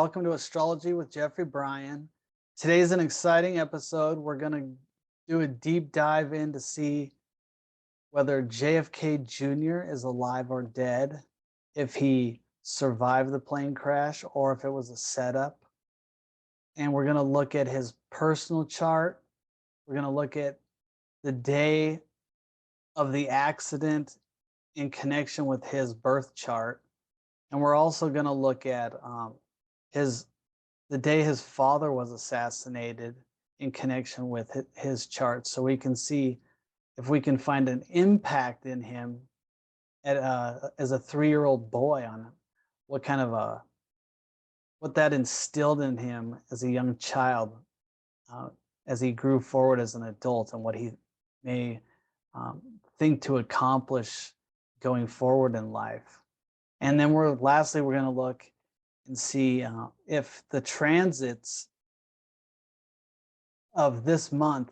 Welcome to Astrology with Jeffrey Bryan. Today's an exciting episode. We're going to do a deep dive in to see whether JFK Jr. is alive or dead, if he survived the plane crash, or if it was a setup. And we're going to look at his personal chart. We're going to look at the day of the accident in connection with his birth chart. And we're also going to look at the day his father was assassinated in connection with his chart, so we can see if we can find an impact in him as a 3-year-old boy on what kind of what that instilled in him as a young child, as he grew forward as an adult, and what he may think to accomplish going forward in life. And then lastly, we're going to look and see if the transits of this month,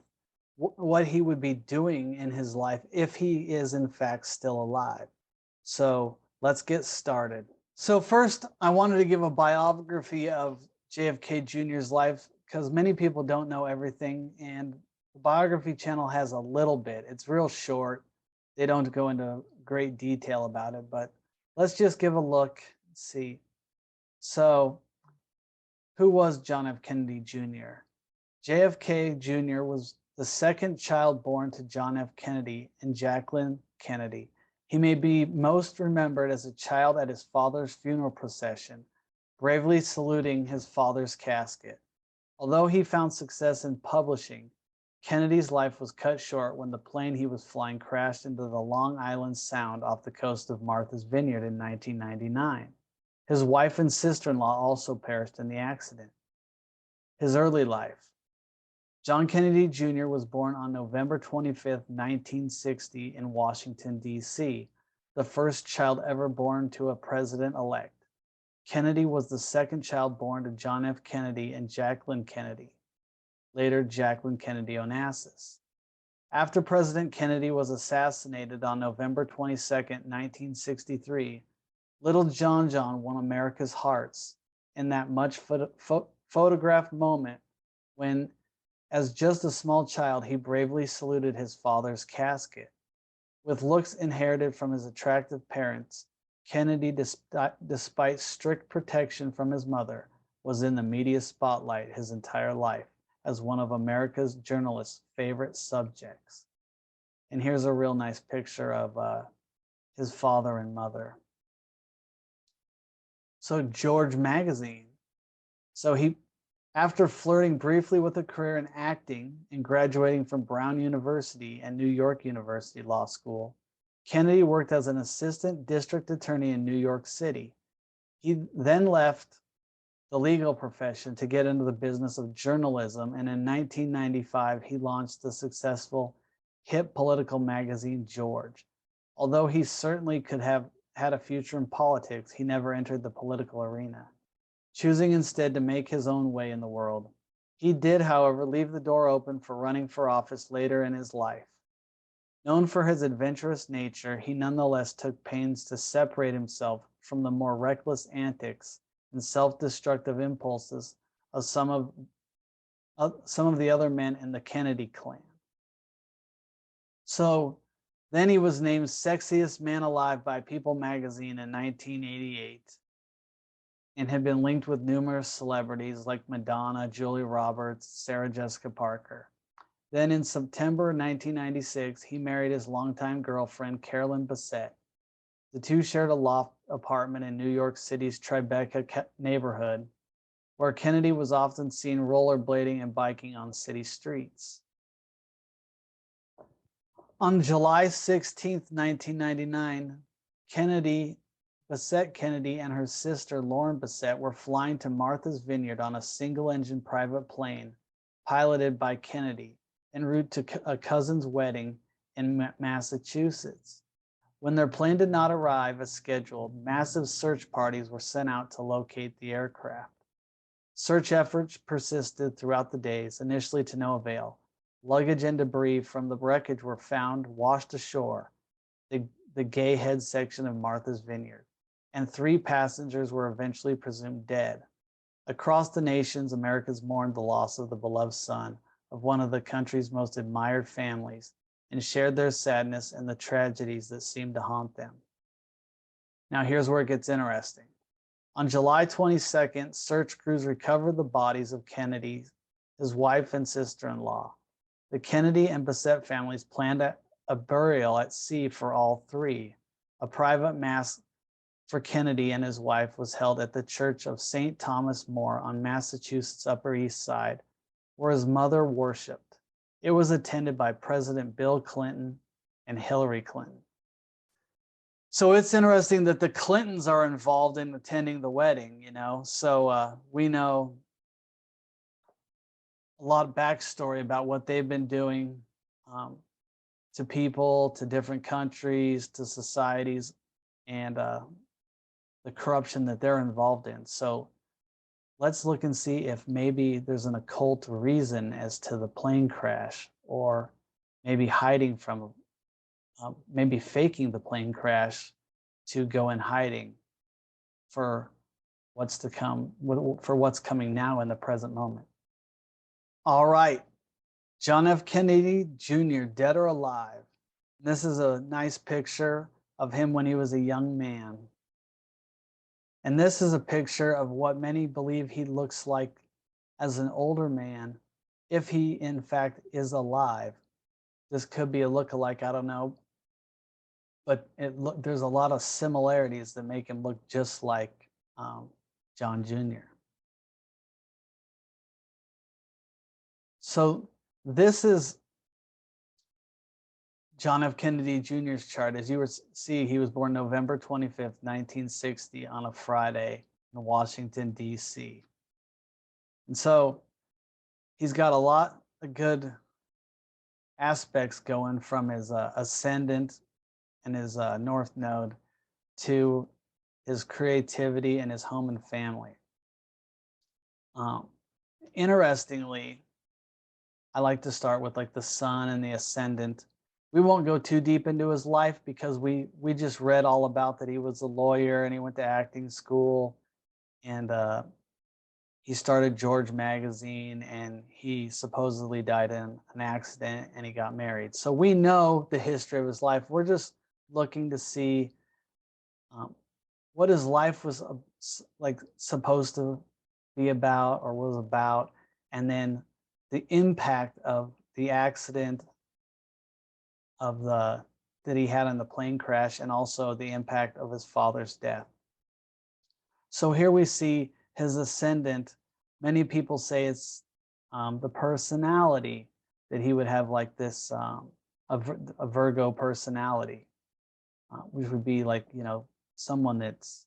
what he would be doing in his life if he is in fact still alive. So let's get started. So first, I wanted to give a biography of JFK Jr.'s life because many people don't know everything, and the Biography channel has a little bit. It's real short. They don't go into great detail about it, but let's just give a look and see. So, who was John F. Kennedy Jr.? JFK Jr. was the second child born to John F. Kennedy and Jacqueline Kennedy. He may be most remembered as a child at his father's funeral procession, bravely saluting his father's casket. Although he found success in publishing, Kennedy's life was cut short when the plane he was flying crashed into the Long Island Sound off the coast of Martha's Vineyard in 1999. His wife and sister-in-law also perished in the accident. His early life. John Kennedy Jr. was born on November 25, 1960 in Washington, D.C., the first child ever born to a president-elect. Kennedy was the second child born to John F. Kennedy and Jacqueline Kennedy, later Jacqueline Kennedy Onassis. After President Kennedy was assassinated on November 22, 1963, little John won America's hearts in that much photographed moment when, as just a small child, he bravely saluted his father's casket. With looks inherited from his attractive parents, Kennedy, despite strict protection from his mother, was in the media spotlight his entire life as one of America's journalists' favorite subjects. And here's a real nice picture of his father and mother. So George Magazine. So after flirting briefly with a career in acting and graduating from Brown University and New York University Law School, Kennedy worked as an assistant district attorney in New York City. He then left the legal profession to get into the business of journalism, and in 1995, he launched the successful hip political magazine, George. Although he certainly could have had a future in politics, he never entered the political arena, choosing instead to make his own way in the world. He did, however, leave the door open for running for office later in his life. Known for his adventurous nature, he nonetheless took pains to separate himself from the more reckless antics and self-destructive impulses of some of the other men in the Kennedy clan. So then he was named Sexiest Man Alive by People magazine in 1988 and had been linked with numerous celebrities like Madonna, Julia Roberts, Sarah Jessica Parker. Then in September 1996, he married his longtime girlfriend, Carolyn Bessette. The two shared a loft apartment in New York City's Tribeca neighborhood, where Kennedy was often seen rollerblading and biking on city streets. On July 16, 1999, Bessette Kennedy and her sister, Lauren Bessette, were flying to Martha's Vineyard on a single-engine private plane piloted by Kennedy en route to a cousin's wedding in Massachusetts. When their plane did not arrive as scheduled, massive search parties were sent out to locate the aircraft. Search efforts persisted throughout the days, initially to no avail. Luggage and debris from the wreckage were found washed ashore, the Gay Head section of Martha's Vineyard, and 3 passengers were eventually presumed dead. Across the nations, Americans mourned the loss of the beloved son of one of the country's most admired families and shared their sadness and the tragedies that seemed to haunt them. Now, here's where it gets interesting. On July 22nd, search crews recovered the bodies of Kennedy, his wife, and sister-in-law. The Kennedy and Bassett families planned a burial at sea for all three. A private mass for Kennedy and his wife was held at the Church of St. Thomas More on Massachusetts' Upper East Side, where his mother worshiped. It was attended by President Bill Clinton and Hillary Clinton. So it's interesting that the Clintons are involved in attending the wedding, you know. So we know a lot of backstory about what they've been doing to people, to different countries, to societies, and the corruption that they're involved in. So let's look and see if maybe there's an occult reason as to the plane crash, or maybe hiding from, maybe faking the plane crash to go in hiding for what's to come, for what's coming now in the present moment. All right, John F. Kennedy Jr., dead or alive. This is a nice picture of him when he was a young man. And this is a picture of what many believe he looks like as an older man, if he in fact is alive. This could be a look-alike, I don't know. But there's a lot of similarities that make him look just like John Jr. So this is John F. Kennedy Jr.'s chart. As you will see, he was born November 25th, 1960 on a Friday in Washington, D.C. And so he's got a lot of good aspects going from his ascendant and his north node to his creativity and his home and family. Interestingly, I like to start with like the sun and the ascendant. We won't go too deep into his life because we just read all about that he was a lawyer and he went to acting school, and he started George magazine, and he supposedly died in an accident, and he got married. So we know the history of his life. We're just looking to see what his life was like supposed to be about, or was about, and then the impact of the accident that he had on the plane crash, and also the impact of his father's death. So here we see his ascendant. Many people say it's the personality, that he would have like this a Virgo personality, which would be like, you know, someone that's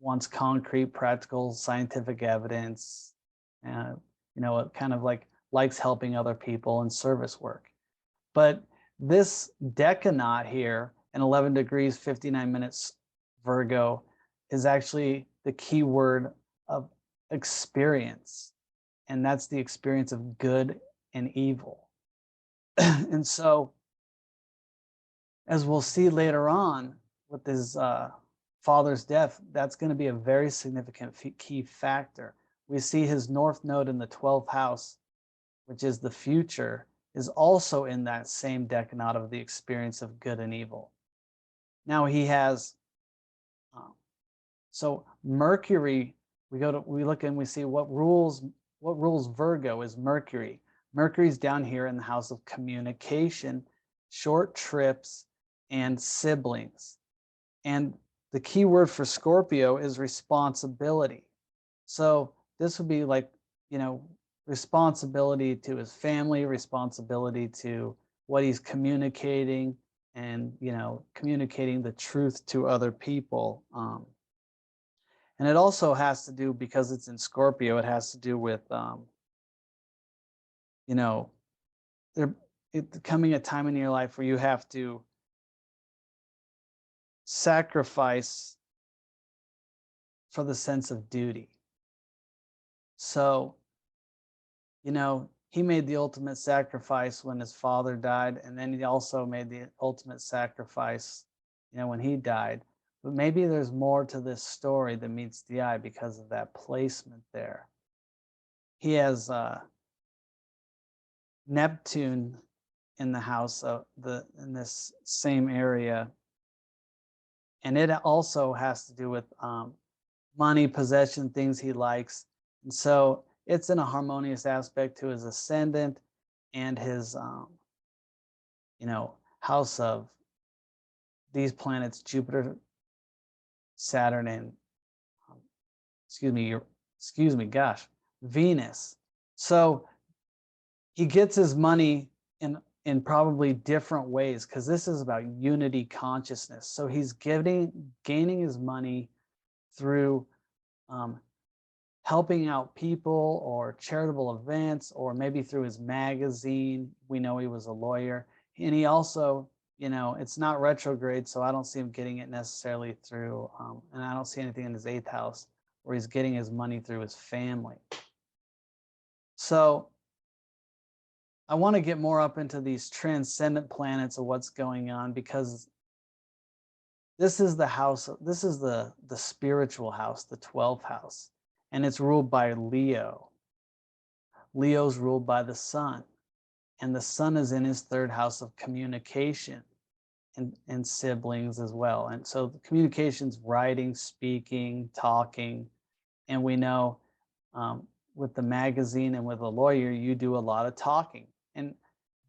wants concrete, practical, scientific evidence, you know, it kind of like likes helping other people and service work. But this decanate here in 11 degrees, 59 minutes Virgo is actually the key word of experience. And that's the experience of good and evil. And so, as we'll see later on with his father's death, that's going to be a very significant key factor. We see his north node in the 12th house, which is the future, is also in that same decanate of the experience of good and evil. Now he has, so Mercury, we look and we see what rules Virgo is Mercury. Mercury's down here in the house of communication, short trips, and siblings. And the key word for Scorpio is responsibility. So this would be like, you know, responsibility to his family, responsibility to what he's communicating, and, you know, communicating the truth to other people. And it also has to do, because it's in Scorpio, it has to do with, you know, coming a time in your life where you have to sacrifice for the sense of duty. So, you know, he made the ultimate sacrifice when his father died, and then he also made the ultimate sacrifice, you know, when he died, But maybe there's more to this story than meets the eye because of that placement there. He has Neptune in the house of in this same area, and it also has to do with money, possession, things he likes, and so it's in a harmonious aspect to his ascendant and his house of these planets, Jupiter, Saturn, and gosh, Venus. So he gets his money in probably different ways, because this is about unity consciousness. So he's gaining his money through helping out people or charitable events, or maybe through his magazine. We know he was a lawyer, and he also, it's not retrograde, so I don't see him getting it necessarily through, and I don't see anything in his 8th house where he's getting his money through his family. So I want to get more up into these transcendent planets of what's going on, because this is the house, this is the spiritual house, the 12th house, and it's ruled by Leo. Leo's ruled by the sun, and the sun is in his 3rd house of communication and siblings as well. And so the communication's writing, speaking, talking, and we know with the magazine and with a lawyer, you do a lot of talking. And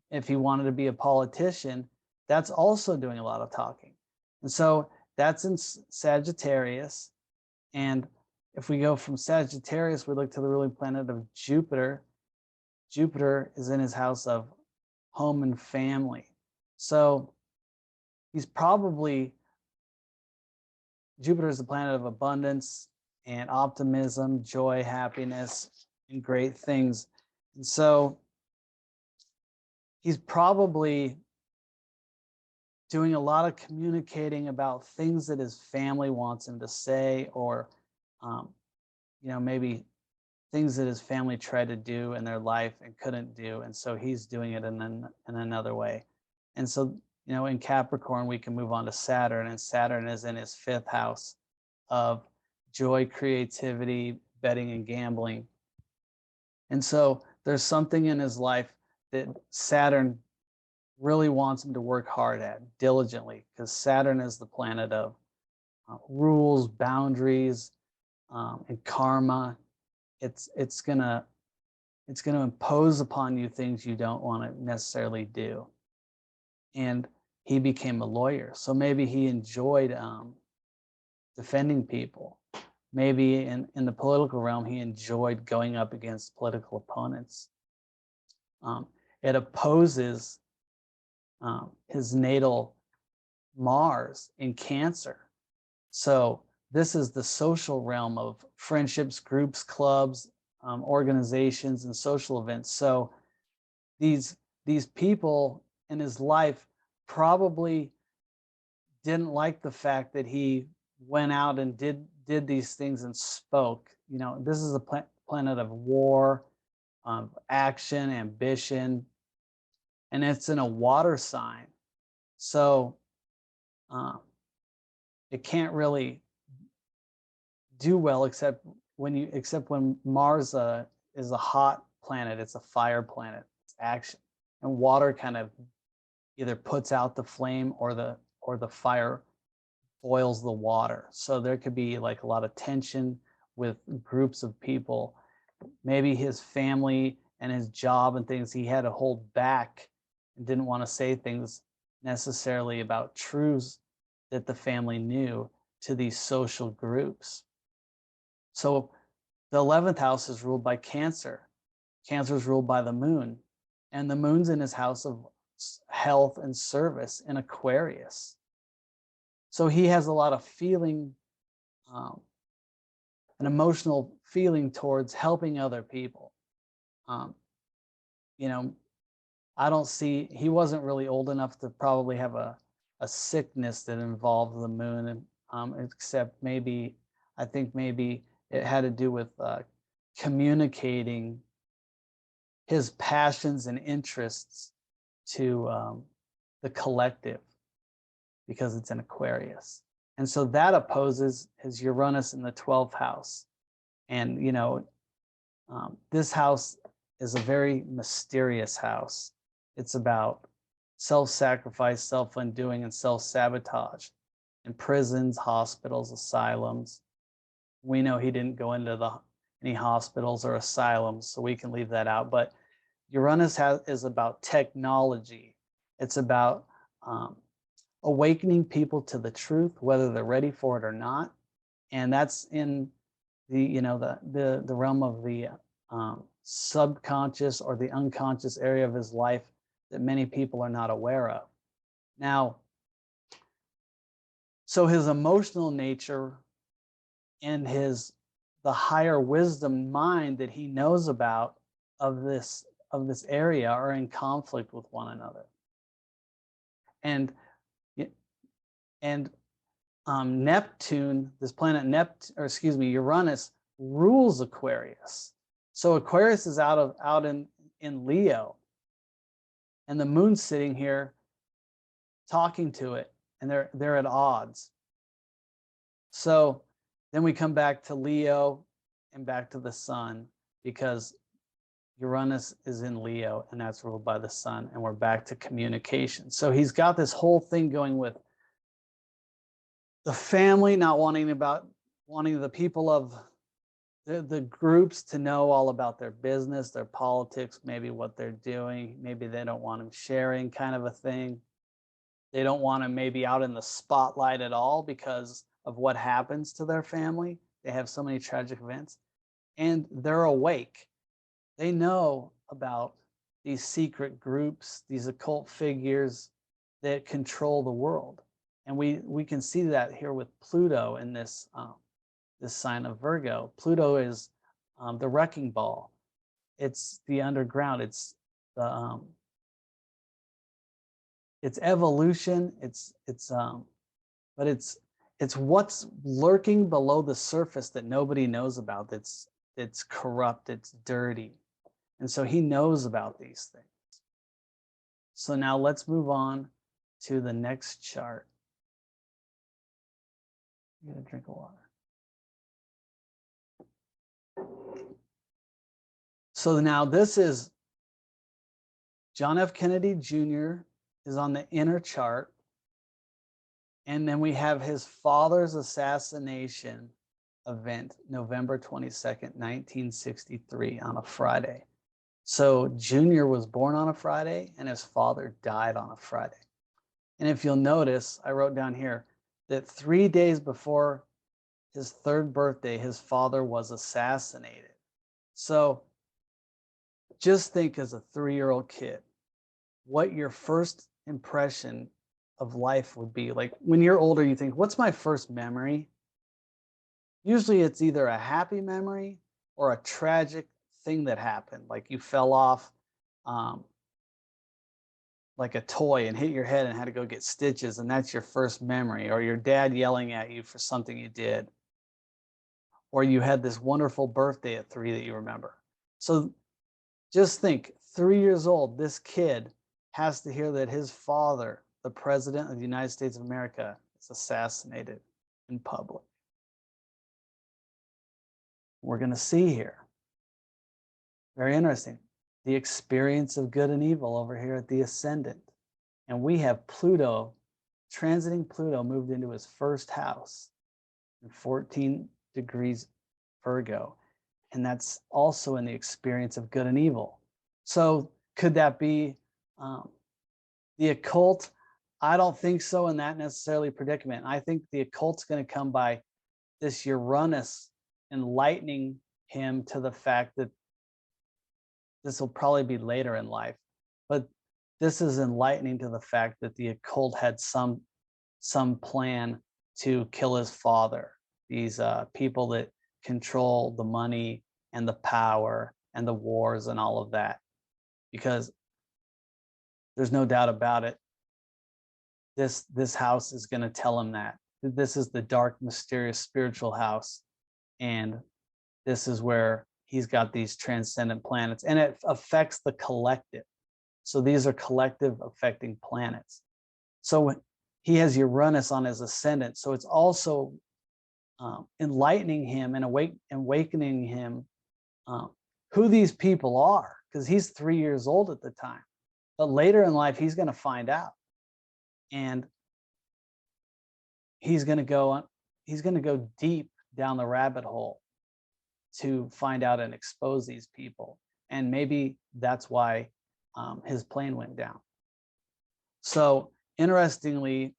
if he wanted to be a politician, that's also doing a lot of talking. And so that's in Sagittarius. And if we go from Sagittarius, we look to the ruling planet of Jupiter. Jupiter is in his house of home and family. So he's probably, Jupiter is the planet of abundance and optimism, joy, happiness, and great things. And so he's probably doing a lot of communicating about things that his family wants him to say, or maybe things that his family tried to do in their life and couldn't do, and so he's doing it in another way. And so in Capricorn, we can move on to Saturn, and Saturn is in his 5th house of joy, creativity, betting, and gambling. And so there's something in his life that Saturn really wants him to work hard at diligently, because Saturn is the planet of rules, boundaries, and karma. It's gonna impose upon you things you don't want to necessarily do. And he became a lawyer, so maybe he enjoyed defending people. Maybe in the political realm, he enjoyed going up against political opponents. It opposes his natal Mars in Cancer. So this is the social realm of friendships, groups, clubs, organizations, and social events. So these people in his life probably didn't like the fact that he went out and did these things and spoke. This is a planet of war, action, ambition, and it's in a water sign. So it can't really do well except when Mars is a hot planet. It's a fire planet. It's action, and water kind of either puts out the flame or the fire boils the water. So there could be like a lot of tension with groups of people. Maybe his family and his job and things, he had to hold back and didn't want to say things necessarily about truths that the family knew to these social groups. So the 11th house is ruled by Cancer. Cancer is ruled by the moon, and the moon's in his house of health and service in Aquarius. So he has a lot of feeling, an emotional feeling towards helping other people. I don't see, he wasn't really old enough to probably have a sickness that involved the moon, except maybe, I think maybe it had to do with communicating his passions and interests to the collective, because it's in Aquarius. And so that opposes his Uranus in the 12th house. And, this house is a very mysterious house. It's about self-sacrifice, self-undoing, and self-sabotage in prisons, hospitals, asylums. We know he didn't go into any hospitals or asylums, so we can leave that out. But Uranus is about technology. It's about awakening people to the truth, whether they're ready for it or not. And that's in the realm of the subconscious or the unconscious area of his life that many people are not aware of. Now, so his emotional nature and the higher wisdom mind that he knows about of this area are in conflict with one another. And Neptune, this planet Uranus rules Aquarius. So Aquarius is out in Leo, and the moon's sitting here talking to it, and they're at odds. So then we come back to Leo and back to the sun, because Uranus is in Leo and that's ruled by the sun, and we're back to communication. So he's got this whole thing going with the family, not wanting the people of the groups to know all about their business, their politics, maybe what they're doing. Maybe they don't want them sharing, kind of a thing. They don't want them maybe out in the spotlight at all because of what happens to their family. They have so many tragic events, and they're awake. They know about these secret groups, these occult figures that control the world. And we can see that here with Pluto in this sign of Virgo. Pluto is the wrecking ball. It's the underground. It's the it's evolution. But it's what's lurking below the surface that nobody knows about. It's corrupt. It's dirty, and so he knows about these things. So now let's move on to the next chart. I'm gonna drink of water. So now this is John F. Kennedy Jr. is on the inner chart. And then we have his father's assassination event, November 22nd, 1963, on a Friday. So Junior was born on a Friday and his father died on a Friday. And if you'll notice, I wrote down here that 3 days before his third birthday, his father was assassinated. So just think, as a 3-year-old kid, what your first impression of life would be. Like when you're older, you think, what's my first memory? Usually it's either a happy memory or a tragic thing that happened, like you fell off like a toy and hit your head and had to go get stitches, and that's your first memory, or your dad yelling at you for something you did, or you had this wonderful birthday at 3 that you remember. So just think, 3 years old, this kid has to hear that his father, the president of the United States of America, is assassinated in public. We're going to see here, very interesting, the experience of good and evil over here at the Ascendant. And we have Pluto, transiting Pluto, moved into his first house in 14 degrees Virgo. And that's also in the experience of good and evil. So could that be the occult? I don't think so in that necessarily predicament. I think the occult's going to come by this Uranus enlightening him to the fact that this will probably be later in life, but this is enlightening to the fact that the occult had some plan to kill his father. These people that control the money and the power and the wars and all of that, because there's no doubt about it, this house is going to tell him that this is the dark, mysterious, spiritual house, and this is where he's got these transcendent planets, and it affects the collective. So these are collective affecting planets. So he has Uranus on his ascendant. So it's also enlightening him and awakening him who these people are, because he's 3 years old at the time. But later in life, he's going to find out, and he's going to go deep down the rabbit hole to find out and expose these people. And maybe that's why his plane went down. So interestingly,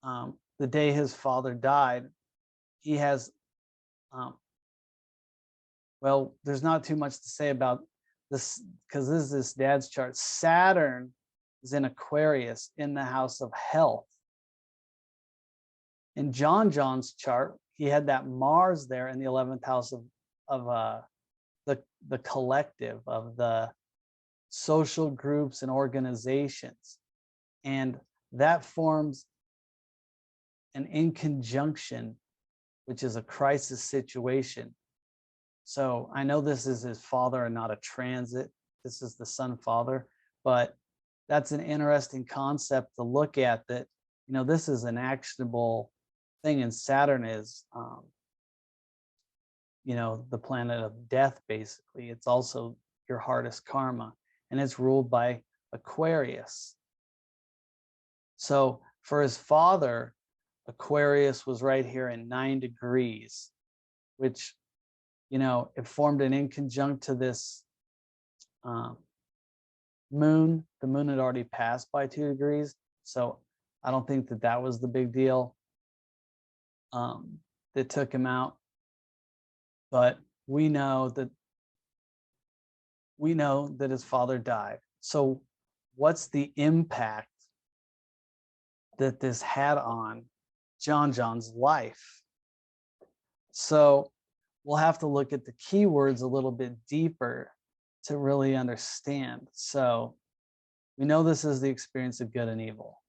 the day his father died, he has, well, there's not too much to say about this because this is his dad's chart. Saturn is in Aquarius in the house of health. In John's chart, he had that Mars there in the 11th house of the collective, of the social groups and organizations. And that forms an in conjunction, which is a crisis situation. So I know this is his father and not a transit. This is the sun father, but that's an interesting concept to look at, that, you know, this is an actionable thing, and Saturn is, you know, the planet of death, basically. It's also your hardest karma, and it's ruled by Aquarius. So for his father, Aquarius was right here in 9 degrees, which, you know, it formed an inconjunct to this moon. The moon had already passed by 2 degrees. So I don't think that that was the big deal that took him out. But we know that his father died. So what's the impact that this had on John's life? So we'll have to look at the keywords a little bit deeper to really understand. So we know this is the experience of good and evil.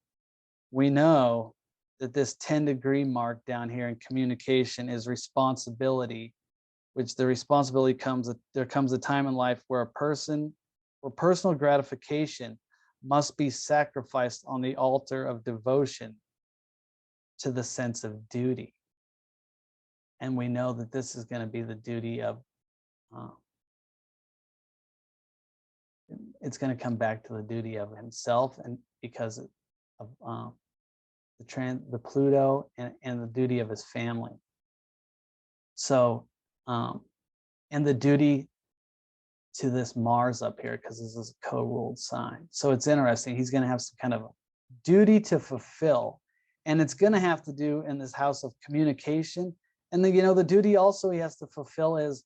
We know that this 10-degree mark down here in communication is responsibility, which the responsibility comes, there comes a time in life where personal gratification must be sacrificed on the altar of devotion to the sense of duty. And we know that this is going to be the duty of, it's going to come back to the duty of himself, and because of the Pluto and the duty of his family. So, and the duty to this Mars up here, because this is a co-ruled sign. So it's interesting. He's going to have some kind of duty to fulfill, and it's going to have to do in this house of communication. And then, you know, the duty also he has to fulfill is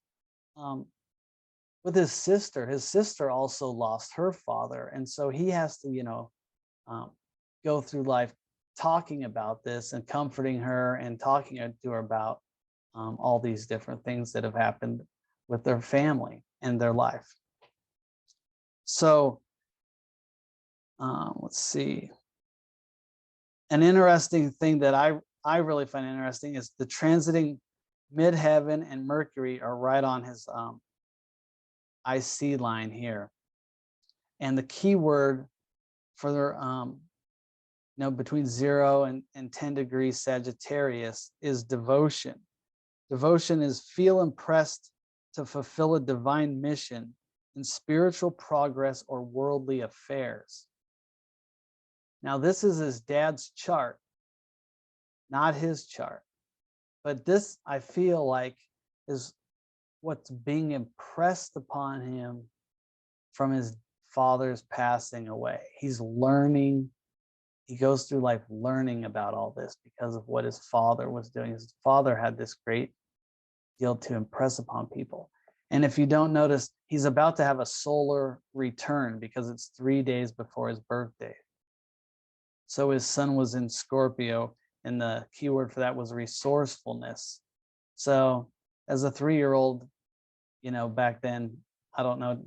with his sister. His sister also lost her father, and so he has to, you know, go through life talking about this and comforting her and talking to her about all these different things that have happened with their family and their life. So let's see. An interesting thing that I really find interesting is the transiting midheaven and Mercury are right on his IC line here. And the key word for their you know, between 0 and 10 degrees Sagittarius is devotion. Devotion is feel impressed to fulfill a divine mission in spiritual progress or worldly affairs. Now, this is his dad's chart, not his chart. But this, I feel like, is what's being impressed upon him from his father's passing away. He's learning. He goes through life learning about all this because of what his father was doing. His father had this great deal to impress upon people. And if you don't notice, he's about to have a solar return because it's 3 days before his birthday. So his sun was in Scorpio, and the keyword for that was resourcefulness. So as a 3-year-old, you know, back then, I don't know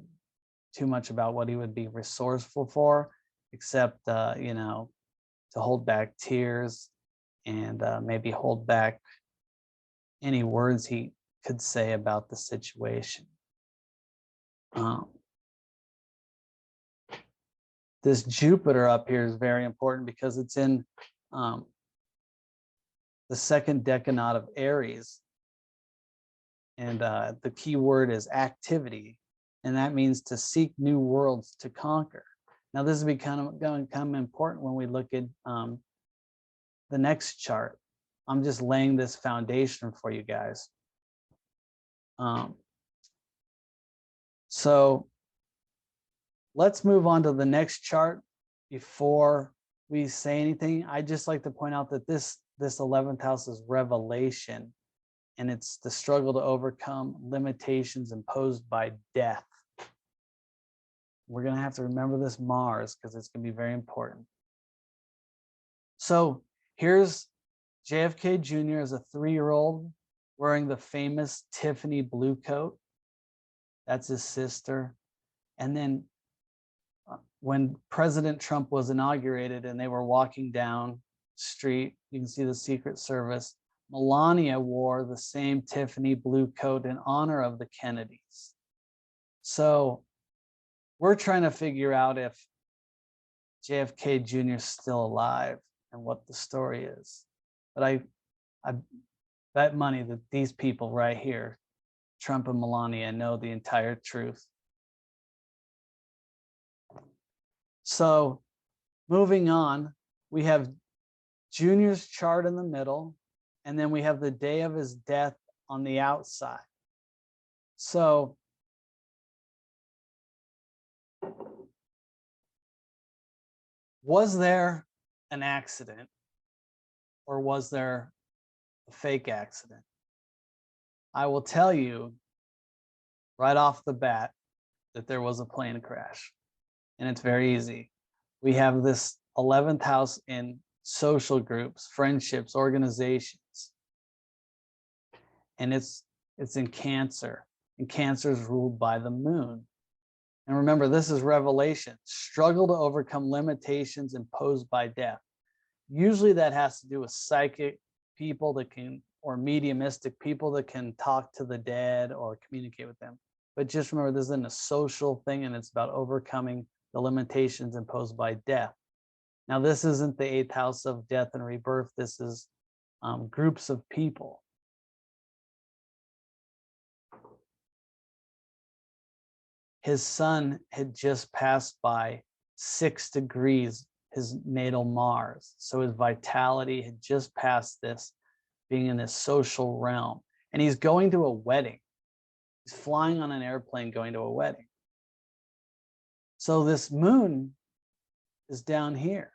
too much about what he would be resourceful for, except, you know, to hold back tears and maybe hold back any words he could say about the situation. This Jupiter up here is very important because it's in the second decanate of Aries. And the key word is activity. And that means to seek new worlds to conquer. Now, this is going to become important when we look at the next chart. I'm just laying this foundation for you guys. So let's move on to the next chart. Before we say anything, I'd just like to point out that this 11th house is revelation, and it's the struggle to overcome limitations imposed by death. We're going to have to remember this Mars because it's going to be very important. So here's JFK Jr. as a 3-year-old wearing the famous Tiffany blue coat. That's his sister. And then when President Trump was inaugurated and they were walking down the street, you can see the Secret Service. Melania wore the same Tiffany blue coat in honor of the Kennedys. So we're trying to figure out if JFK Jr. is still alive and what the story is. But I bet money that these people right here, Trump and Melania, know the entire truth. So moving on, we have Junior's chart in the middle, and then we have the day of his death on the outside. So was there an accident, or was there a fake accident? I will tell you right off the bat that there was a plane crash, and it's very easy. We have this 11th house in social groups, friendships, organizations, and it's in Cancer, and Cancer is ruled by the moon. And remember, this is revelation, struggle to overcome limitations imposed by death. Usually that has to do with psychic people that can, or mediumistic people that can talk to the dead or communicate with them. But just remember, this isn't a social thing, and it's about overcoming the limitations imposed by death. Now, this isn't the 8th house of death and rebirth. This is groups of people. His sun had just passed by 6 degrees his natal Mars. So his vitality had just passed this, being in this social realm. And he's going to a wedding. He's flying on an airplane going to a wedding. So this moon is down here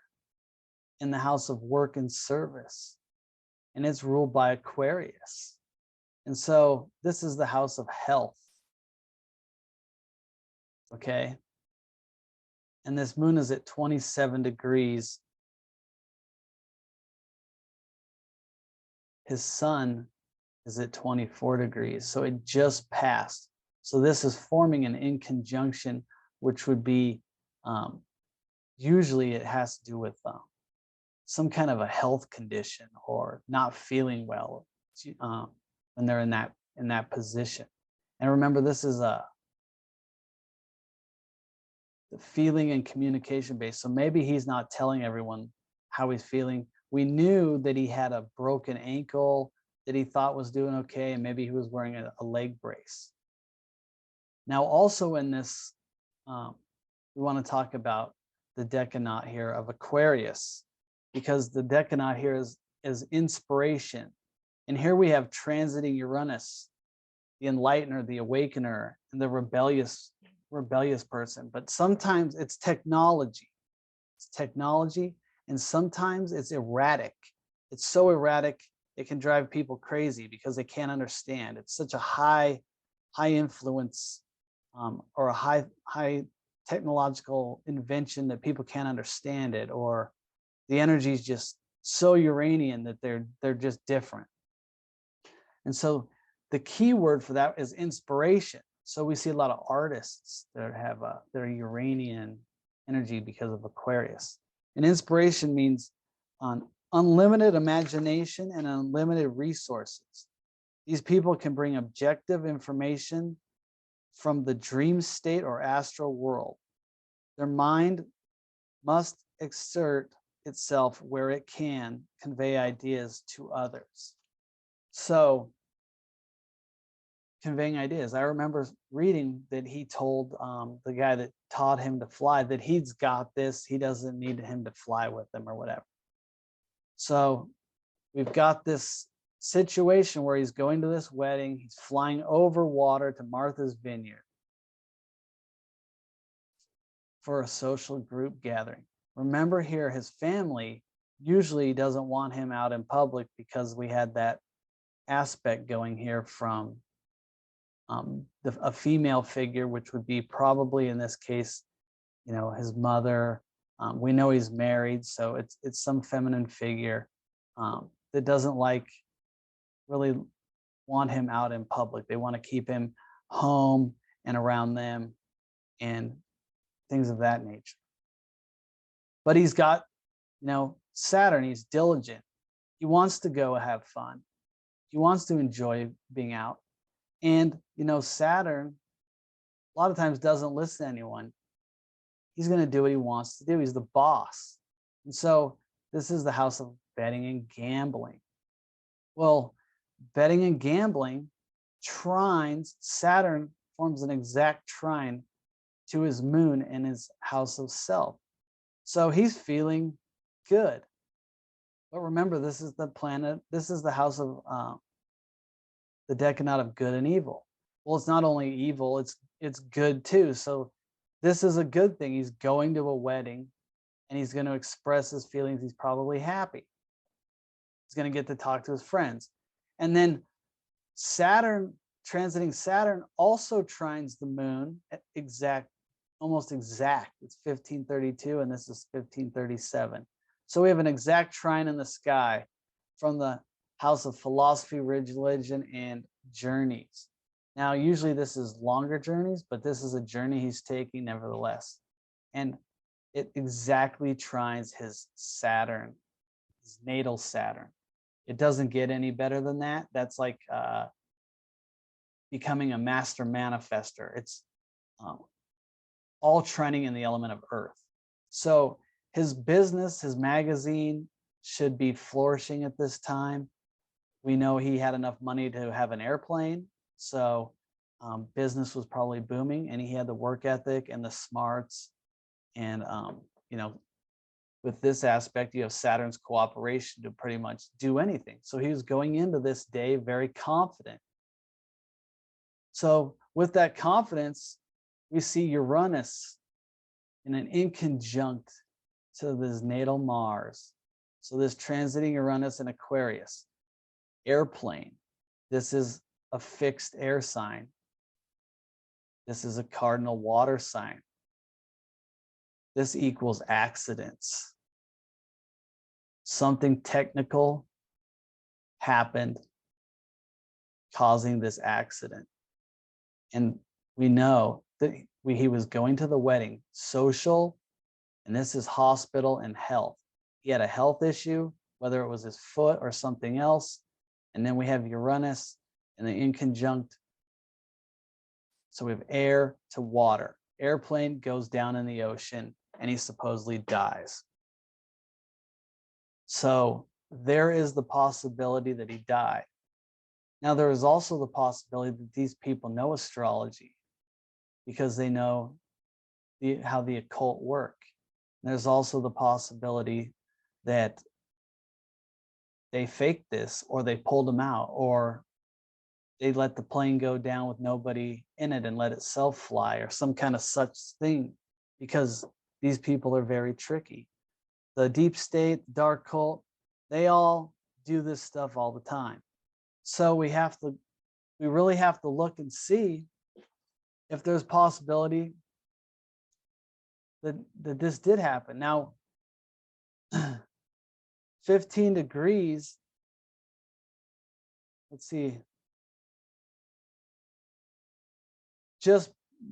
in the house of work and service, and it's ruled by Aquarius. And so this is the house of health. Okay. And this moon is at 27 degrees. His sun is at 24 degrees. So it just passed. So this is forming an inconjunction, which would be, usually it has to do with some kind of a health condition or not feeling well when they're in that position. And remember, this is the feeling and communication based. So maybe he's not telling everyone how he's feeling. We knew that he had a broken ankle that he thought was doing okay, and maybe he was wearing a leg brace. Now, also in this, we want to talk about the decanate here of Aquarius, because the decanate here is inspiration. And here we have transiting Uranus, the enlightener, the awakener, and the rebellious person. But sometimes it's technology. It's technology, and sometimes it's erratic. It's so erratic it can drive people crazy because they can't understand. It's such a high influence or a high technological invention that people can't understand it, or the energy is just so Uranian that they're just different. And so the key word for that is inspiration. So we see a lot of artists that have their Uranian energy because of Aquarius. And inspiration means unlimited imagination and unlimited resources. These people can bring objective information from the dream state or astral world. Their mind must exert itself where it can convey ideas to others. So, conveying ideas. I remember reading that he told the guy that taught him to fly that he's got this. He doesn't need him to fly with him or whatever. So we've got this situation where he's going to this wedding. He's flying over water to Martha's Vineyard for a social group gathering. Remember here, his family usually doesn't want him out in public because we had that aspect going here from a female figure, which would be probably in this case, his mother. We know he's married, so it's some feminine figure that doesn't really want him out in public. They want to keep him home and around them and things of that nature. But he's got, Saturn. He's diligent. He wants to go have fun. He wants to enjoy being out. And, Saturn a lot of times doesn't listen to anyone. He's going to do what he wants to do. He's the boss. And so this is the house of betting and gambling. Well, betting and gambling trines, Saturn forms an exact trine to his moon in his house of self. So he's feeling good. But remember, this is the planet, this is the house of the decanate of good and evil. Well, it's not only evil, it's good too. So this is a good thing. He's going to a wedding and he's going to express his feelings. He's probably happy. He's going to get to talk to his friends. And then Saturn, transiting Saturn, also trines the moon at almost exact. It's 1532 and this is 1537. So we have an exact trine in the sky from the house of philosophy, religion, and journeys. Now, usually this is longer journeys, but this is a journey he's taking nevertheless. And it exactly trines his Saturn, his natal Saturn. It doesn't get any better than that. That's like becoming a master manifester. It's all trining in the element of earth. So his business, his magazine should be flourishing at this time. We know he had enough money to have an airplane. So business was probably booming and he had the work ethic and the smarts. And, with this aspect, you have Saturn's cooperation to pretty much do anything. So he was going into this day very confident. So with that confidence, we see Uranus in an inconjunct to this natal Mars. So this transiting Uranus in Aquarius. Airplane. This is a fixed air sign. This is a cardinal water sign. This equals accidents. Something technical happened causing this accident. And we know that he was going to the wedding, social, and this is hospital and health. He had a health issue, whether it was his foot or something else. And then we have Uranus and the inconjunct. So we have air to water. Airplane goes down in the ocean and he supposedly dies. So there is the possibility that he died. Now, there is also the possibility that these people know astrology because they know how the occult work. There's also the possibility that they faked this, or they pulled him out, or they let the plane go down with nobody in it and let it self-fly, or some kind of such thing, because these people are very tricky. The deep state, the dark cult, they all do this stuff all the time. So we really have to look and see if there's possibility that this did happen. Now, 15 degrees, let's see,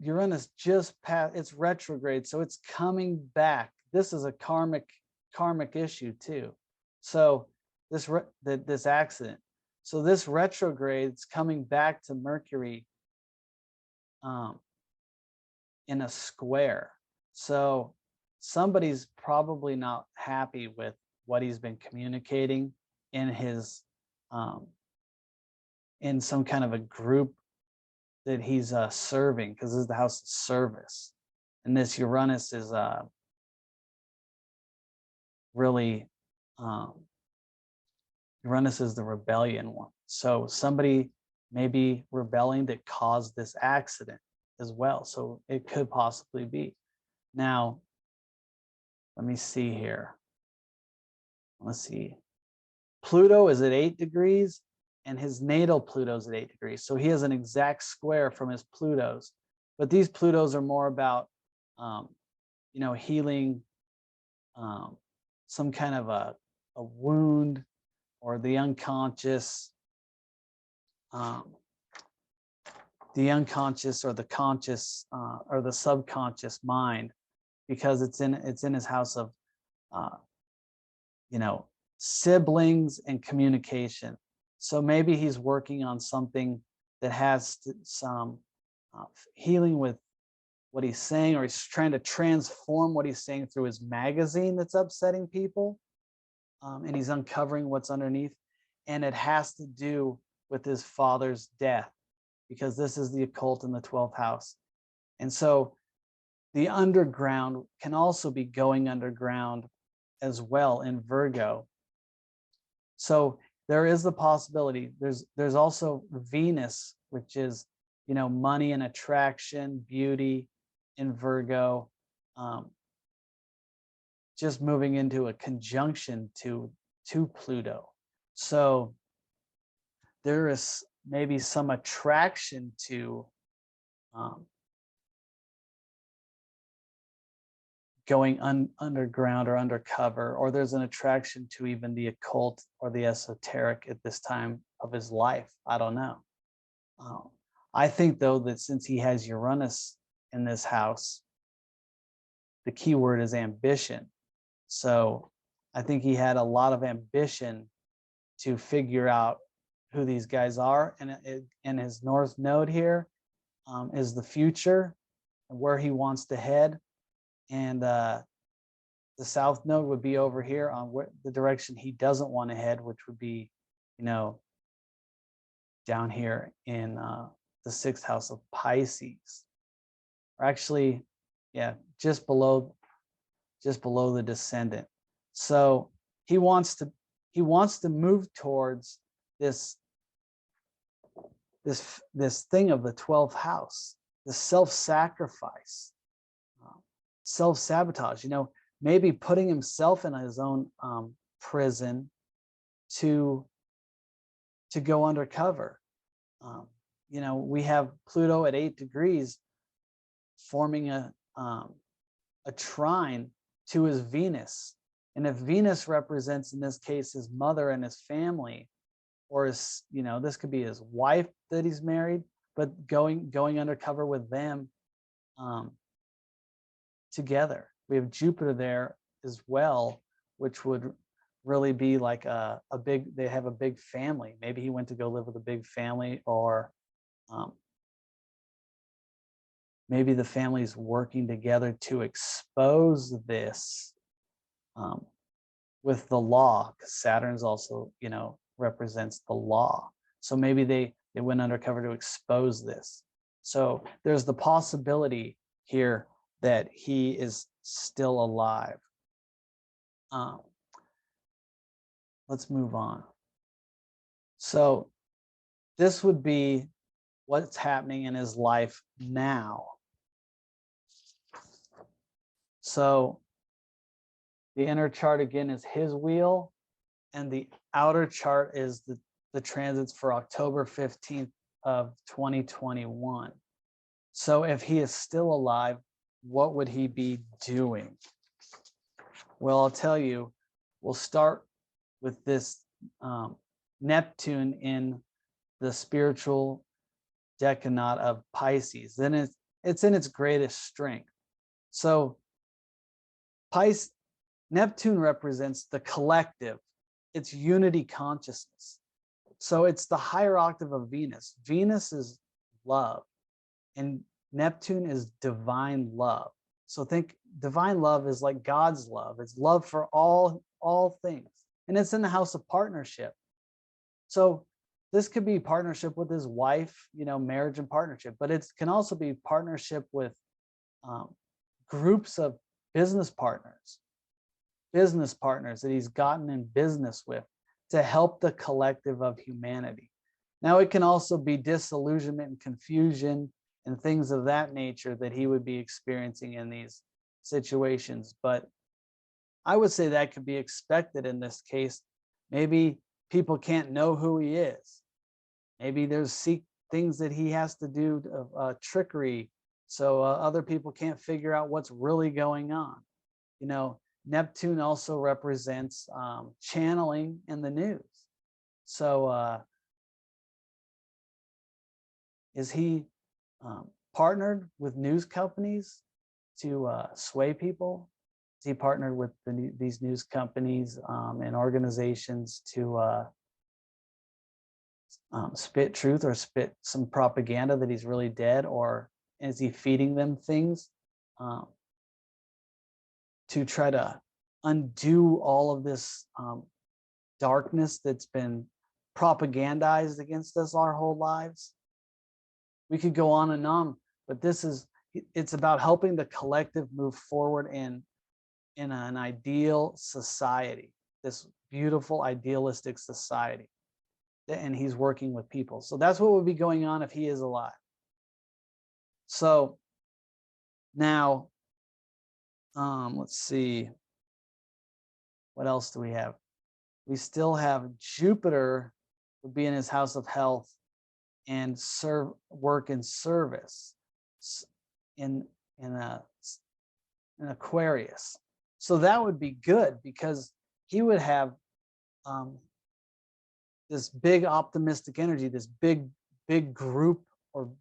Uranus just passed, it's retrograde, so it's coming back. This is a karmic issue too. So this accident. So this retrograde is coming back to Mercury in a square. So somebody's probably not happy with what he's been communicating in his in some kind of a group that he's serving, because this is the house of service, and this Uranus is really Uranus is the rebellion one. So somebody may be rebelling that caused this accident as well. So it could possibly be. Now, let me see here. Let's see. Pluto is at 8 degrees and his natal Pluto is at 8 degrees. So he has an exact square from his Plutos. But these Plutos are more about, healing some kind of a wound or the unconscious or the conscious or the subconscious mind, because it's in his house of siblings and communication. So maybe he's working on something that has some healing with what he's saying, or he's trying to transform what he's saying through his magazine that's upsetting people, and he's uncovering what's underneath. And it has to do with his father's death, because this is the occult in the 12th house. And so the underground can also be going underground as well in Virgo. So there is the possibility. There's also Venus, which is, money and attraction, beauty in Virgo, just moving into a conjunction to Pluto. So there is maybe some attraction to going underground or undercover, or there's an attraction to even the occult or the esoteric at this time of his life. I don't know. I think, though, that since he has Uranus in this house, the key word is ambition. So I think he had a lot of ambition to figure out who these guys are. And his North Node here is the future and where he wants to head. And the South Node would be over here on the direction he doesn't want to head, which would be, down here in the 6th house of Pisces. Or actually, yeah, just below the Descendant. So he wants to move towards this thing of the 12th house, the self-sacrifice, self-sabotage, maybe putting himself in his own prison to go undercover. We have Pluto at 8 degrees forming a trine to his Venus. And if Venus represents, in this case, his mother and his family, or his, this could be his wife that he's married, but going undercover with them together. We have Jupiter there as well, which would really be like they have a big family. Maybe he went to go live with a big family, or maybe the family's working together to expose this with the law, because Saturn's also, represents the law. So maybe they went undercover to expose this. So there's the possibility here that he is still alive. Let's move on. So this would be what's happening in his life now. So the inner chart again is his wheel, and the outer chart is the transits for October 15th of 2021. So if he is still alive, what would he be doing? Well, I'll tell you, we'll start with this Neptune in the spiritual decanate of Pisces. Then it's in its greatest strength. So Neptune represents the collective. It's unity consciousness. So it's the higher octave of Venus. Venus is love, and Neptune is divine love. So think divine love is like God's love. It's love for all things. And it's in the house of partnership. So this could be partnership with his wife, marriage and partnership, but it can also be partnership with groups of business partners that he's gotten in business with to help the collective of humanity. Now, it can also be disillusionment and confusion and things of that nature that he would be experiencing in these situations. But I would say that could be expected in this case. Maybe people can't know who he is. Maybe there's things that he has to do, trickery, so other people can't figure out what's really going on. Neptune also represents channeling in the news. So is he partnered with news companies to sway people? Is he partnered with these news companies and organizations to spit truth or spit some propaganda that he's really dead? Or is he feeding them things to try to undo all of this darkness that's been propagandized against us our whole lives? We could go on and on, but it's about helping the collective move forward in an ideal society, this beautiful idealistic society. And he's working with people. So that's what would be going on if he is alive. So now, let's see. What else do we have? We still have Jupiter would be in his house of health and work in service in Aquarius. So that would be good because he would have this big optimistic energy, this big group of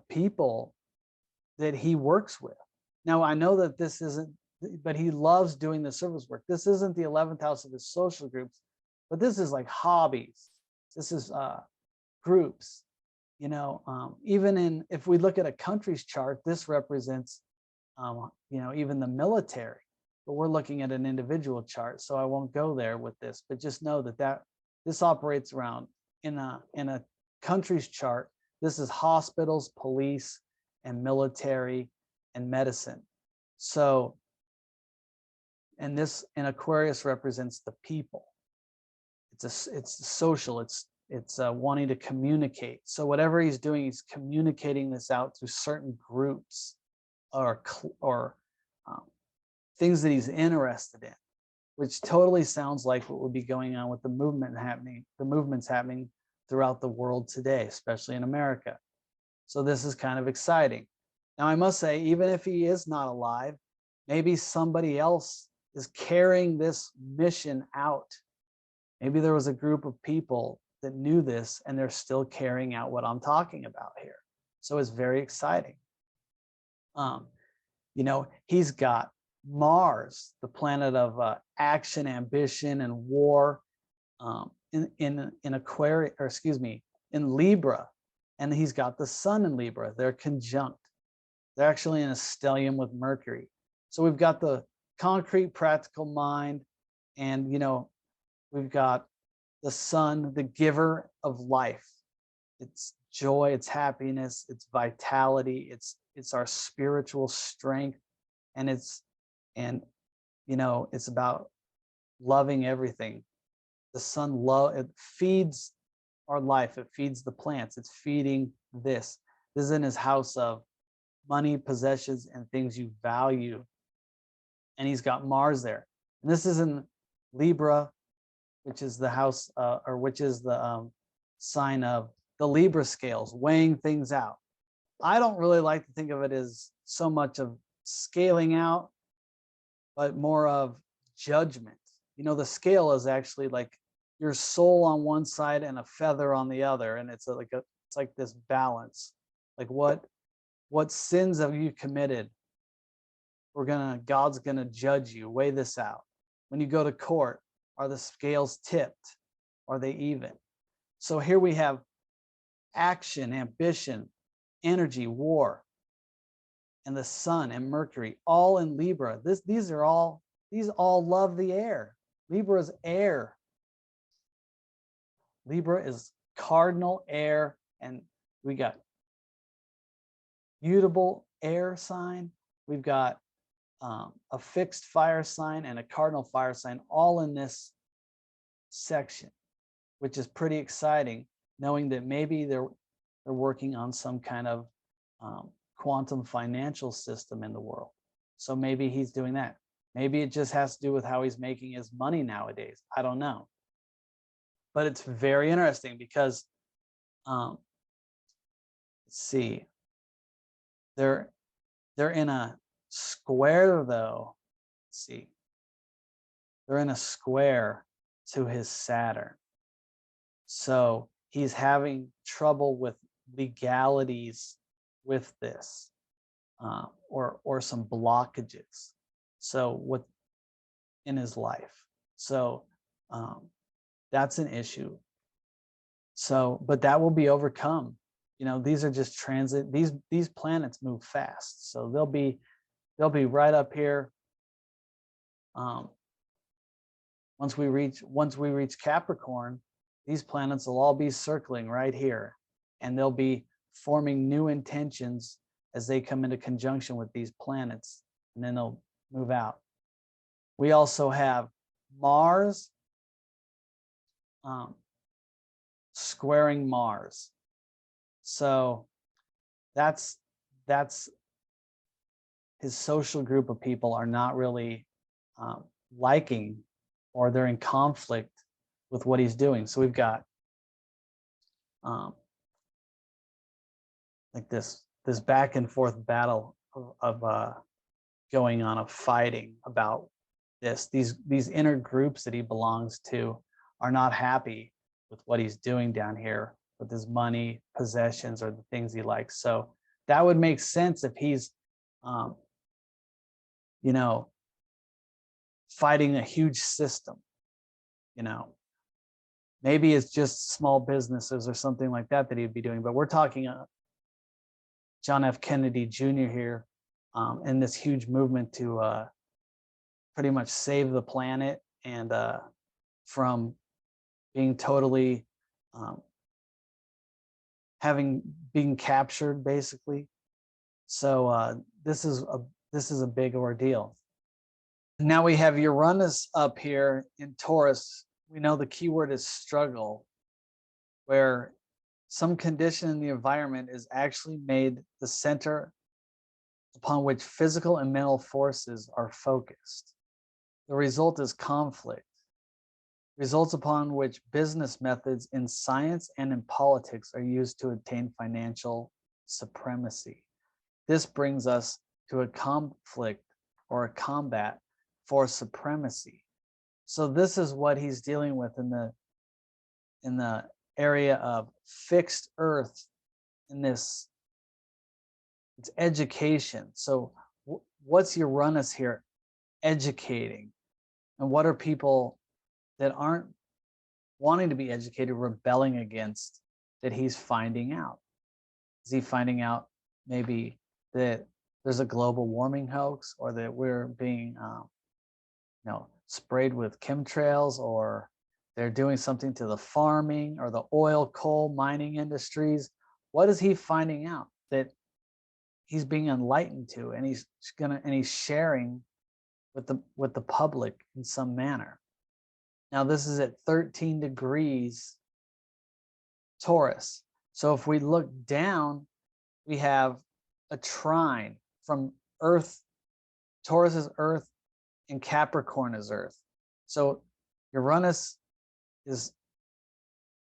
people that he works with. Now, I know that this isn't, but he loves doing the service work. This isn't the 11th house of his social groups, but this is like hobbies. This is groups. Even if we look at a country's chart, this represents, even the military. But we're looking at an individual chart, so I won't go there with this. But just know that this operates around in a country's chart. This is hospitals, police, and military and medicine. So, and Aquarius represents the people. It's social. It's wanting to communicate. So whatever he's doing, he's communicating this out to certain groups or things that he's interested in, which totally sounds like what would be going on with the movements happening throughout the world today, especially in America. So this is kind of exciting. Now, I must say, even if he is not alive, maybe somebody else is carrying this mission out. Maybe there was a group of people that knew this and they're still carrying out what I'm talking about here. So it's very exciting. He's got Mars, the planet of action, ambition, and war, in Aquarius, or excuse me, in Libra, and he's got the Sun in Libra. They're conjunct. They're actually in a stellium with Mercury. So we've got the concrete, practical mind, and we've got the Sun, the giver of life. It's joy, it's happiness, it's vitality, it's our spiritual strength, and it's about loving everything. The sun it feeds our life, it feeds the plants, it's feeding this. This is in his house of money, possessions, and things you value. And he's got Mars there. And this is in Libra, which is the house, which is the sign of the Libra scales, weighing things out. I don't really like to think of it as so much of scaling out, but more of judgment. The scale is actually like your soul on one side and a feather on the other, and it's like this balance. Like what sins have you committed? God's gonna judge you. Weigh this out. When you go to court, are the scales tipped? Are they even? So here we have action, ambition, energy, war. and the sun and Mercury, all in Libra. These all love the air. Libra's air. Libra is cardinal air, and we got mutable air sign. We've got a fixed fire sign and a cardinal fire sign all in this section, which is pretty exciting, knowing that maybe they're working on some kind of quantum financial system in the world. So maybe he's doing that. Maybe it just has to do with how he's making his money nowadays. I don't know. But it's very interesting because, let's see, they're in a square though. Let's see, they're in a square to his Saturn. So he's having trouble with legalities with this, or some blockages. So in his life. So that's an issue. So, but that will be overcome. You know, these are just transit. These planets move fast, so they'll be right up here. Once we reach Capricorn, these planets will all be circling right here, and they'll be forming new intentions as they come into conjunction with these planets, and then they'll move out. We also have Mars squaring Mars. So that's his social group of people are not really liking, or they're in conflict with what he's doing. So we've got like this back and forth battle of going on, of fighting about this. These inner groups that he belongs to are not happy with what he's doing down here with his money, possessions, or the things he likes. So that would make sense if he's you know, fighting a huge system. You know, maybe it's just small businesses or something like that he'd be doing, but we're talking John F. Kennedy Jr. here, in this huge movement to pretty much save the planet and from being totally being captured, basically. So this is a big ordeal. Now we have Uranus up here in Taurus. We know the keyword is struggle, where some condition in the environment is actually made the center upon which physical and mental forces are focused. The result is conflict, results upon which business methods in science and in politics are used to attain financial supremacy. This brings us to a conflict or a combat for supremacy. So this is what he's dealing with in the area of fixed earth. In this, it's education. So what's Uranus here educating? And what are people that aren't wanting to be educated rebelling against that he's finding out? Is he finding out maybe that there's a global warming hoax, or that we're being sprayed with chemtrails, or they're doing something to the farming or the oil, coal, mining industries? What is he finding out that he's being enlightened to, and he's sharing with the public in some manner? Now this is at 13 degrees Taurus. So if we look down, we have a trine from Earth. Taurus is Earth and Capricorn is Earth. So Uranus is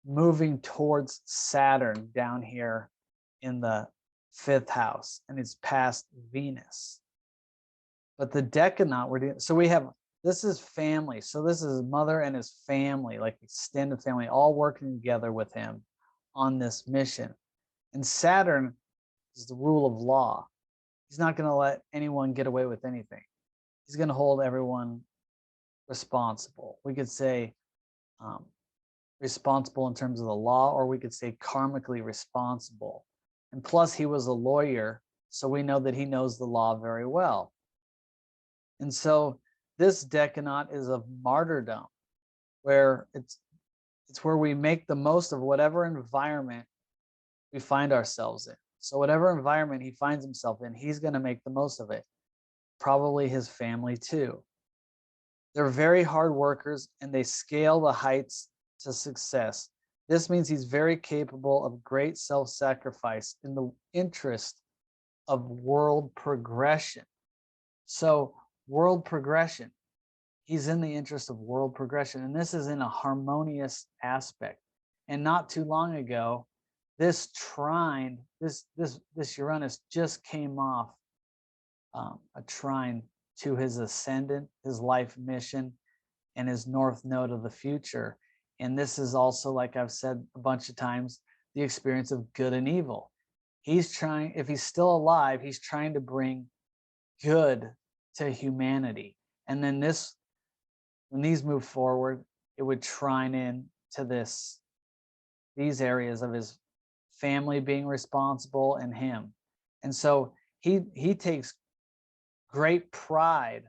moving towards Saturn down here in the 5th house, and it's past Venus. But the decanate we're doing, so we have, this is family. So this is mother and his family, like extended family, all working together with him on this mission. And Saturn is the rule of law. He's not going to let anyone get away with anything. He's going to hold everyone responsible. We could say responsible in terms of the law, or we could say karmically responsible. And plus, he was a lawyer So we know that he knows the law very well. And so this decanate is of martyrdom, where it's where we make the most of whatever environment we find ourselves in. So whatever environment he finds himself in, he's going to make the most of it. Probably his family too. They're very hard workers and they scale the heights to success. This means he's very capable of great self-sacrifice in the interest of world progression. So world progression, he's in the interest of world progression, and this is in a harmonious aspect. And not too long ago, this trine, this Uranus just came off a trine to his ascendant, his life mission, and his north node of the future. And this is also, like I've said a bunch of times, the experience of good and evil. He's trying, if he's still alive, he's trying to bring good to humanity. And then this, when these move forward, it would trine in to these areas of his family being responsible and him. And so he takes great pride.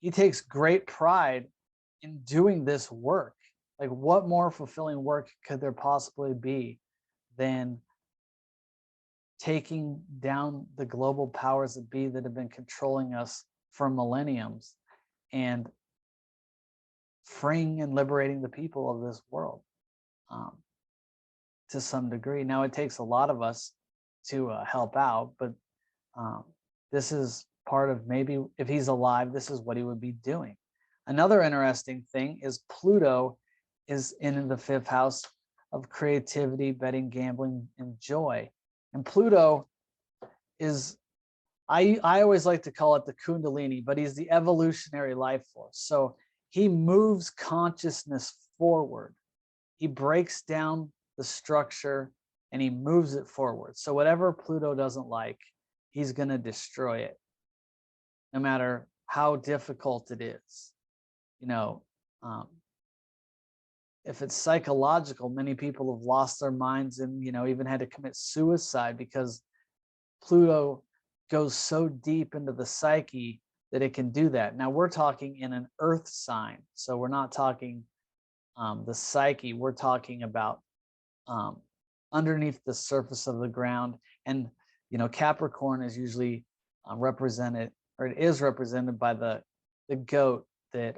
He takes great pride in doing this work. Like, what more fulfilling work could there possibly be than taking down the global powers that be that have been controlling us for millenniums and freeing and liberating the people of this world to some degree. Now, it takes a lot of us to help out, but this is part of, maybe if he's alive, this is what he would be doing. Another interesting thing is Pluto is in the 5th house of creativity, betting, gambling, and joy. And Pluto is, I always like to call it the Kundalini, but he's the evolutionary life force. So he moves consciousness forward. He breaks down the structure and he moves it forward. So whatever Pluto doesn't like, he's going to destroy it, no matter how difficult it is. You know, if it's psychological, many people have lost their minds and, you know, even had to commit suicide because Pluto goes so deep into the psyche that it can do that. Now we're talking in an earth sign. So we're not talking the psyche, we're talking about underneath the surface of the ground. And, you know, Capricorn is usually represented, or it is represented by the goat that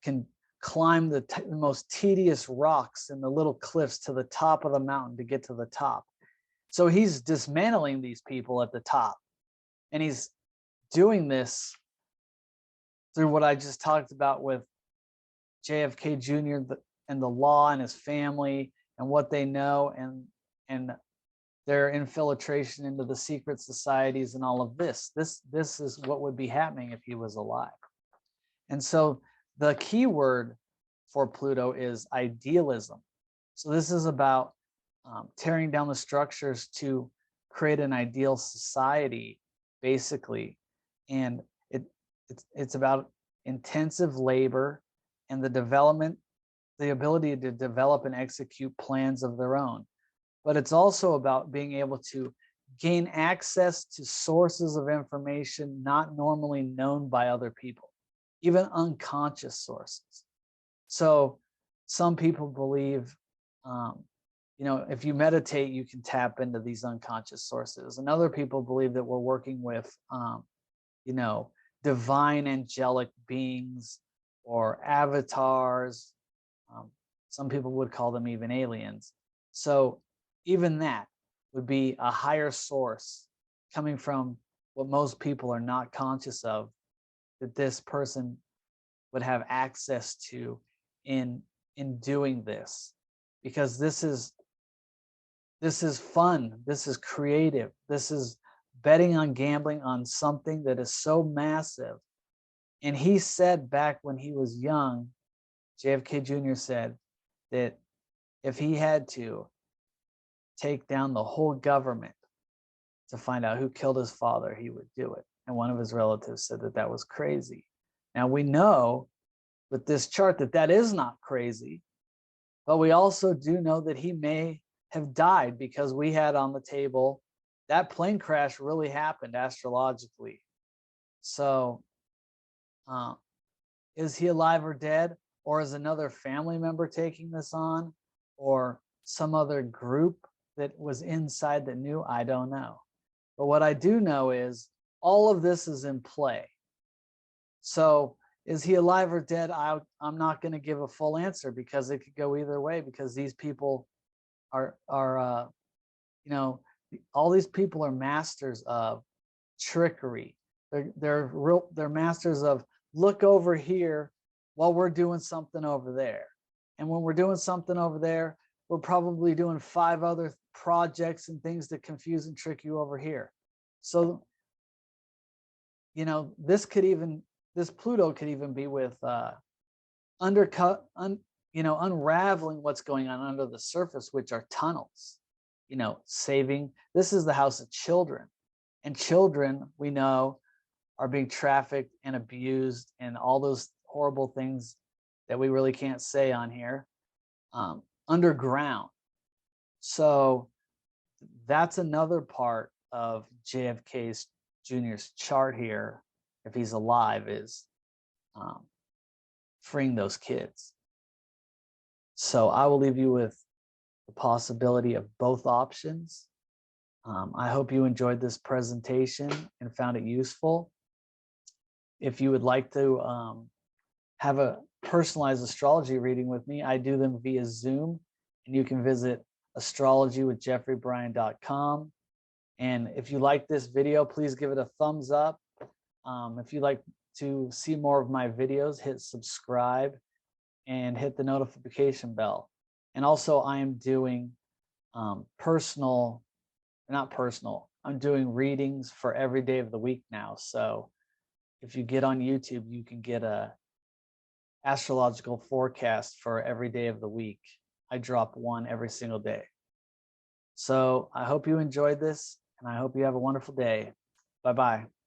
can climb the most tedious rocks and the little cliffs to the top of the mountain to get to the top. So he's dismantling these people at the top. And he's doing this through what I just talked about with JFK Jr. and the law and his family and what they know and their infiltration into the secret societies and all of this. This is what would be happening if he was alive. And so the key word for Pluto is idealism. So this is about tearing down the structures to create an ideal society, basically. And it's about intensive labor and the development, the ability to develop and execute plans of their own. But it's also about being able to gain access to sources of information not normally known by other people, even unconscious sources. So some people believe, you know, if you meditate, you can tap into these unconscious sources. And other people believe that we're working with, you know, divine angelic beings or avatars. Some people would call them even aliens. So even that would be a higher source coming from what most people are not conscious of, that this person would have access to in doing this, because this is fun, this is creative, this is betting on gambling on something that is so massive. And he said back when he was young, JFK Jr. said that if he had to take down the whole government to find out who killed his father, he would do it. And one of his relatives said that that was crazy. Now we know with this chart that that is not crazy, but we also do know that he may have died, because we had on the table that plane crash really happened astrologically. So is he alive or dead? Or is another family member taking this on? Or some other group that was inside that knew? I don't know. But what I do know is all of this is in play. So is he alive or dead? I'm not going to give a full answer because it could go either way, because these people are you know, all these people are masters of trickery. They're masters of look over here while we're doing something over there. And when we're doing something over there, we're probably doing 5 other projects and things that confuse and trick you over here. So, you know, this Pluto could even be with unraveling what's going on under the surface, which are tunnels, you know, saving. This is the house of children, and children, we know, are being trafficked and abused and all those horrible things that we really can't say on here, underground. So that's another part of JFK Jr.'s chart here, if he's alive, is freeing those kids. So I will leave you with the possibility of both options. I hope you enjoyed this presentation and found it useful. If you would like to have a personalized astrology reading with me, I do them via Zoom, and you can visit astrologywithjeffreybryan.com. And if you like this video, please give it a thumbs up. If you'd like to see more of my videos, hit subscribe and hit the notification bell. And also, I am doing I'm doing readings for every day of the week now. So if you get on YouTube, you can get a astrological forecast for every day of the week. I drop one every single day. So I hope you enjoyed this, and I hope you have a wonderful day. Bye-bye.